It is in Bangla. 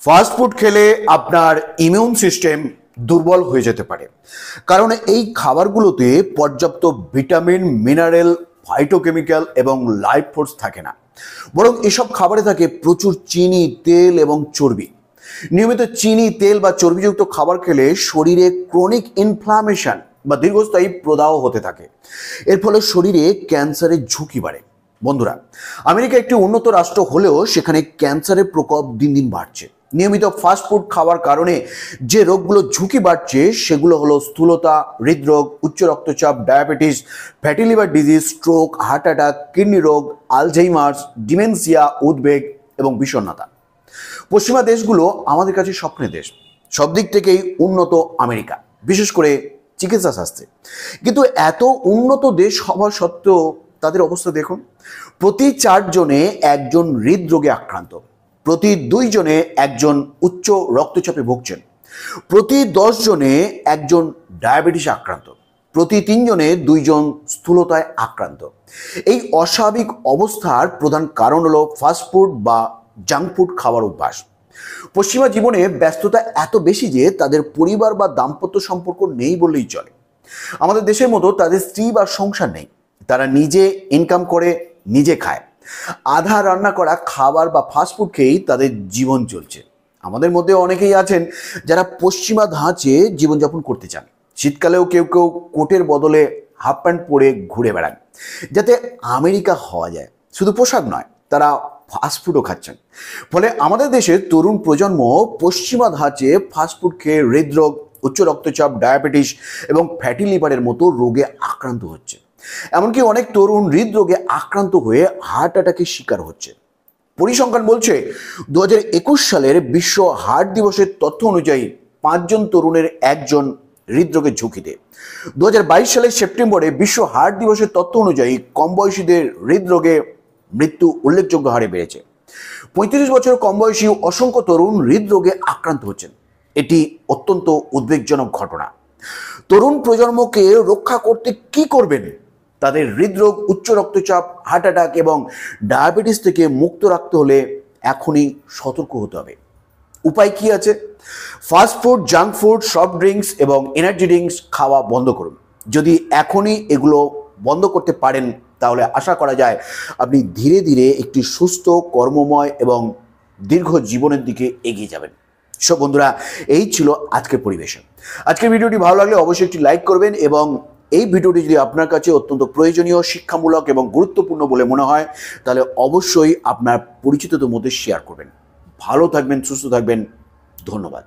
ফাস্ট ফুড খেলে আপনার ইমিউন সিস্টেম দুর্বল হয়ে যেতে পারে, কারণ এই খাবারগুলোতে পর্যাপ্ত ভিটামিন, মিনারেল, ফাইটোকেমিক্যাল এবং লাইফ ফোর্স থাকে না। বরং এসব খাবারে থাকে প্রচুর চিনি, তেল এবং চর্বি। নিয়মিত চিনি, তেল বা চর্বিযুক্ত খাবার খেলে শরীরে ক্রনিক ইনফ্লামেশন বা দীর্ঘস্থায়ী প্রদাহ হতে থাকে। এর ফলে শরীরে ক্যান্সারের ঝুঁকি বাড়ে। বন্ধুরা, আমেরিকা একটি উন্নত রাষ্ট্র হলেও সেখানে ক্যান্সারের প্রকোপ দিন দিন বাড়ছে। নিয়মিত ফাস্ট ফুড খাওয়ার কারণে যে রোগগুলো ঝুঁকি বাড়ছে সেগুলো হলো স্থূলতা, হৃদরোগ, উচ্চ রক্তচাপ, diabetes, fatty liver disease, stroke, heart attack, kidney রোগ, আলঝেইমার্স, ডিমেনশিয়া, উদ্বেগ এবং বিষণ্ণতা। পশ্চিমা দেশগুলো আমাদের কাছে স্বপ্নের দেশ। সব দিক থেকেই উন্নত আমেরিকা, বিশেষ করে চিকিৎসা শাস্ত্রে। কিন্তু এত উন্নত দেশ হওয়া সত্ত্বেও তাদের অবস্থা দেখুন। প্রতি 4 জনে একজন হৃদরোগে আক্রান্ত, প্রতি 2 জনে একজন উচ্চ রক্তচাপে ভুগছেন, প্রতি 10 জনে একজন ডায়াবেটিস আক্রান্ত, প্রতি 3 জনে 2 জন স্থূলতায় আক্রান্ত। এই অস্বাভাবিক অবস্থার প্রধান কারণ হলো ফাস্টফুড বা জাঙ্ক ফুড খাওয়ার অভ্যাস। পশ্চিমা জীবনে ব্যস্ততা এত বেশি যে তাদের পরিবার বা দাম্পত্য সম্পর্ক নেই বললেই চলে। আমাদের দেশের মতো তাদের স্ত্রী বা সংসার নেই। তারা নিজে ইনকাম করে, নিজে খায়। আধা রান্না করা খাবার বা ফাস্টফুড খেয়েই তাদের জীবন চলছে। আমাদের মধ্যে অনেকেই আছেন যারা পশ্চিমা ধাঁচে জীবনযাপন করতে চান। শীতকালেও কেউ কেউ কোটের বদলে হাফ প্যান্ট পরে ঘুরে বেড়ান, যাতে আমেরিকা হওয়া যায়। শুধু পোশাক নয়, তারা ফাস্টফুডও খাচ্ছেন। ফলে আমাদের দেশের তরুণ প্রজন্ম পশ্চিমা ধাঁচে ফাস্টফুড খেয়ে হৃদরোগ, উচ্চ রক্তচাপ, ডায়াবেটিস এবং ফ্যাটি লিভারের মতো রোগে আক্রান্ত হচ্ছে। এমনকি অনেক তরুণ হৃদরোগে আক্রান্ত হয়ে হার্ট অ্যাটাকের শিকার হচ্ছে। পরিসংখ্যান বলছে 2021 সালের বিশ্ব হার্ট দিবসের তথ্য অনুযায়ী 5 জন তরুণের 1 জন হৃদরোগের ঝুঁকিতে। 2022 সালের সেপ্টেম্বরে বিশ্ব হার্ট দিবসের তথ্য অনুযায়ী কম বয়সীদের হৃদরোগে মৃত্যু উল্লেখযোগ্য হারে বেড়েছে। 35 বছর কম বয়সী অসংখ্য তরুণ হৃদরোগে আক্রান্ত হচ্ছেন। এটি অত্যন্ত উদ্বেগজনক ঘটনা। তরুণ প্রজন্মকে রক্ষা করতে কি করবেন? তাদের হৃদরোগ, উচ্চ রক্তচাপ, হার্ট অ্যাটাক এবং ডায়াবেটিস থেকে মুক্ত রাখতে হলে এখনই সতর্ক হতে হবে। উপায় কি আছে? Fast food, junk food, soft drinks এবং এনার্জি ড্রিঙ্কস খাওয়া বন্ধ করুন। যদি এখনই এগুলো বন্ধ করতে পারেন তাহলে আশা করা যায় আপনি ধীরে ধীরে একটি সুস্থ, কর্মময় এবং দীর্ঘ জীবনের দিকে এগিয়ে যাবেন। সব বন্ধুরা, এই ছিল আজকের পরিবেশন। আজকের ভিডিওটি ভালো লাগলে অবশ্যই একটি লাইক করবেন এবং এই ভিডিওটি যদি আপনার কাছে অত্যন্ত প্রয়োজনীয়, শিক্ষামূলক এবং গুরুত্বপূর্ণ বলে মনে হয় তাহলে অবশ্যই আপনার পরিচিতদের মধ্যে শেয়ার করবেন। ভালো থাকবেন, সুস্থ থাকবেন। ধন্যবাদ।